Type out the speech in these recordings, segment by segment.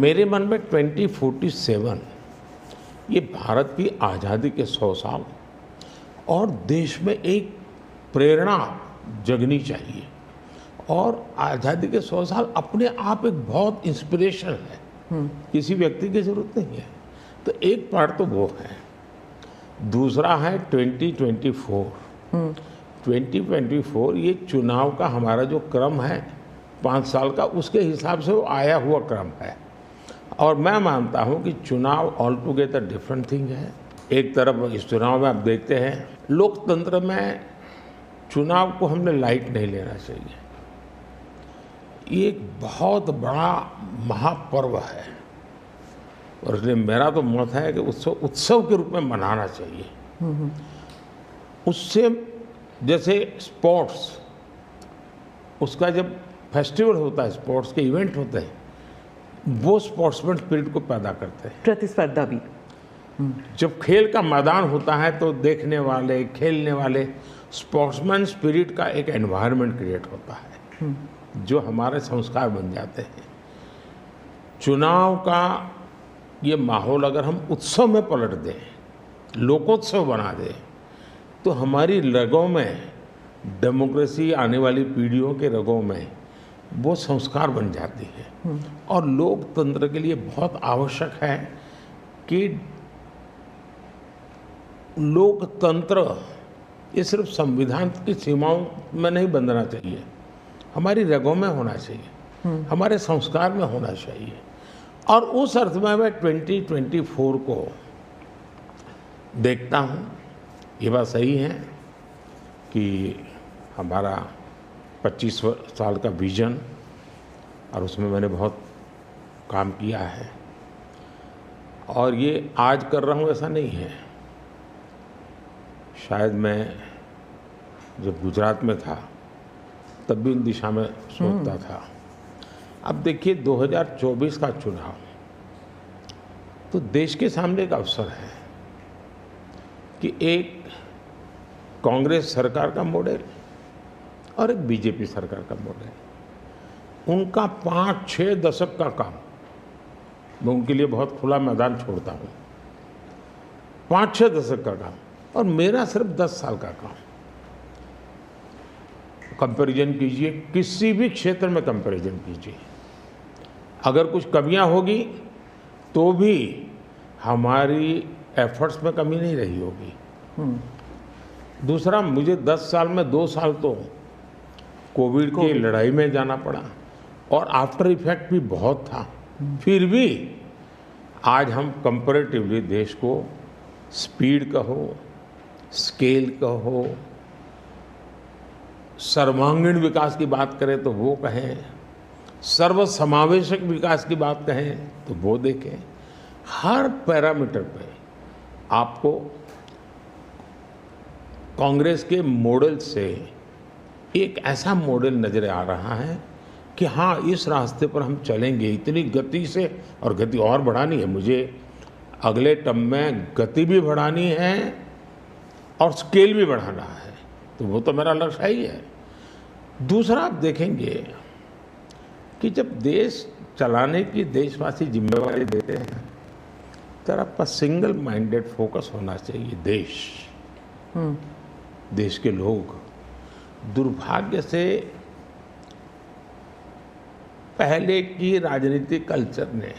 मेरे मन में 2047 ये भारत की आज़ादी के 100 साल और देश में एक प्रेरणा जगनी चाहिए। और आज़ादी के 100 साल अपने आप एक बहुत इंस्पिरेशन है, किसी व्यक्ति की ज़रूरत नहीं है। तो एक पार्ट तो वो है, दूसरा है 2024। 2024 ये चुनाव का हमारा जो क्रम है 5 साल का, उसके हिसाब से वो आया हुआ क्रम है। और मैं मानता हूँ कि चुनाव ऑल टुगेदर डिफरेंट थिंग है। एक तरफ इस चुनाव में आप देखते हैं, लोकतंत्र में चुनाव को हमने लाइट नहीं लेना चाहिए। ये एक बहुत बड़ा महापर्व है और इसलिए मेरा तो मत है कि उत्सव के रूप में मनाना चाहिए। उससे जैसे स्पोर्ट्स, उसका जब फेस्टिवल होता है, स्पोर्ट्स के इवेंट होते हैं, वो स्पोर्ट्समैन स्पिरिट को पैदा करते हैं। प्रतिस्पर्धा भी। जब खेल का मैदान होता है तो देखने वाले, खेलने वाले, स्पोर्ट्समैन स्पिरिट का एक एनवायरनमेंट क्रिएट होता है जो हमारे संस्कार बन जाते हैं। चुनाव का ये माहौल अगर हम उत्सव में पलट दें, लोकोत्सव बना दें, तो हमारी रगों में डेमोक्रेसी, आने वाली पीढ़ियों के रगों में वो संस्कार बन जाती है। और लोकतंत्र के लिए बहुत आवश्यक है कि लोकतंत्र ये सिर्फ संविधान की सीमाओं में नहीं बंधना चाहिए, हमारी रगों में होना चाहिए, हमारे संस्कार में होना चाहिए। और उस अर्थ में मैं 2024 को देखता हूँ। ये बात सही है कि हमारा 25 साल का विजन, और उसमें मैंने बहुत काम किया है। और ये आज कर रहा हूँ ऐसा नहीं है, शायद मैं जब गुजरात में था तब भी उन दिशा में सोचता था। अब देखिए 2024 का चुनाव तो देश के सामने एक अवसर है कि एक कांग्रेस सरकार का मॉडल और एक बीजेपी सरकार का मॉडल, उनका 5-6 दशक का काम, मैं उनके लिए बहुत खुला मैदान छोड़ता हूँ। 5-6 दशक का काम और मेरा सिर्फ 10 साल का काम। कंपैरिजन कीजिए, किसी भी क्षेत्र में कंपैरिजन कीजिए, अगर कुछ कमियां होगी तो भी हमारी एफर्ट्स में कमी नहीं रही होगी। दूसरा, मुझे 10 साल में 2 साल तो कोविड की लड़ाई में जाना पड़ा और आफ्टर इफेक्ट भी बहुत था। फिर भी आज हम कंपैरेटिवली देश को स्पीड कहो, स्केल कहो, सर्वांगीण विकास की बात करें तो वो कहें, सर्वसमावेशक विकास की बात कहें तो वो देखें। हर पैरामीटर पे आपको कांग्रेस के मॉडल से एक ऐसा मॉडल नजर आ रहा है कि हाँ, इस रास्ते पर हम चलेंगे इतनी गति से, और गति और बढ़ानी है मुझे। अगले टर्म में गति भी बढ़ानी है और स्केल भी बढ़ाना है, तो वो तो मेरा लक्ष्य ही है। दूसरा, आप देखेंगे कि जब देश चलाने की देशवासी जिम्मेवारी देते हैं तो आपका सिंगल माइंडेड फोकस होना चाहिए। देश के लोग, दुर्भाग्य से पहले की राजनीतिक कल्चर ने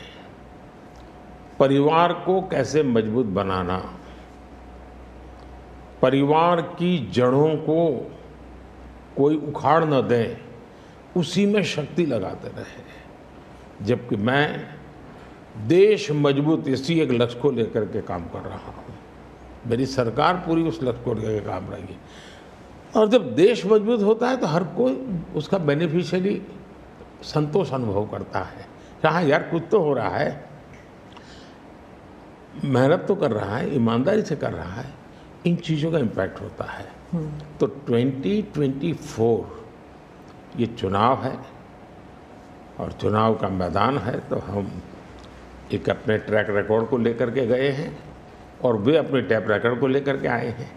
परिवार को कैसे मजबूत बनाना, परिवार की जड़ों को कोई उखाड़ न दे, उसी में शक्ति लगाते रहे। जबकि मैं देश मजबूत, इसी एक लक्ष्य को लेकर के काम कर रहा हूँ। मेरी सरकार पूरी उस लक्ष्य को लेकर काम रही। और जब देश मजबूत होता है तो हर कोई उसका बेनिफिशियरी संतोष अनुभव करता है। हाँ यार, कुछ तो हो रहा है, मेहनत तो कर रहा है, ईमानदारी से कर रहा है, इन चीज़ों का इम्पैक्ट होता है। तो 2024 ये चुनाव है और चुनाव का मैदान है, तो हम एक अपने ट्रैक रिकॉर्ड को लेकर के गए हैं और वे अपने ट्रैक रिकॉर्ड को लेकर के आए हैं।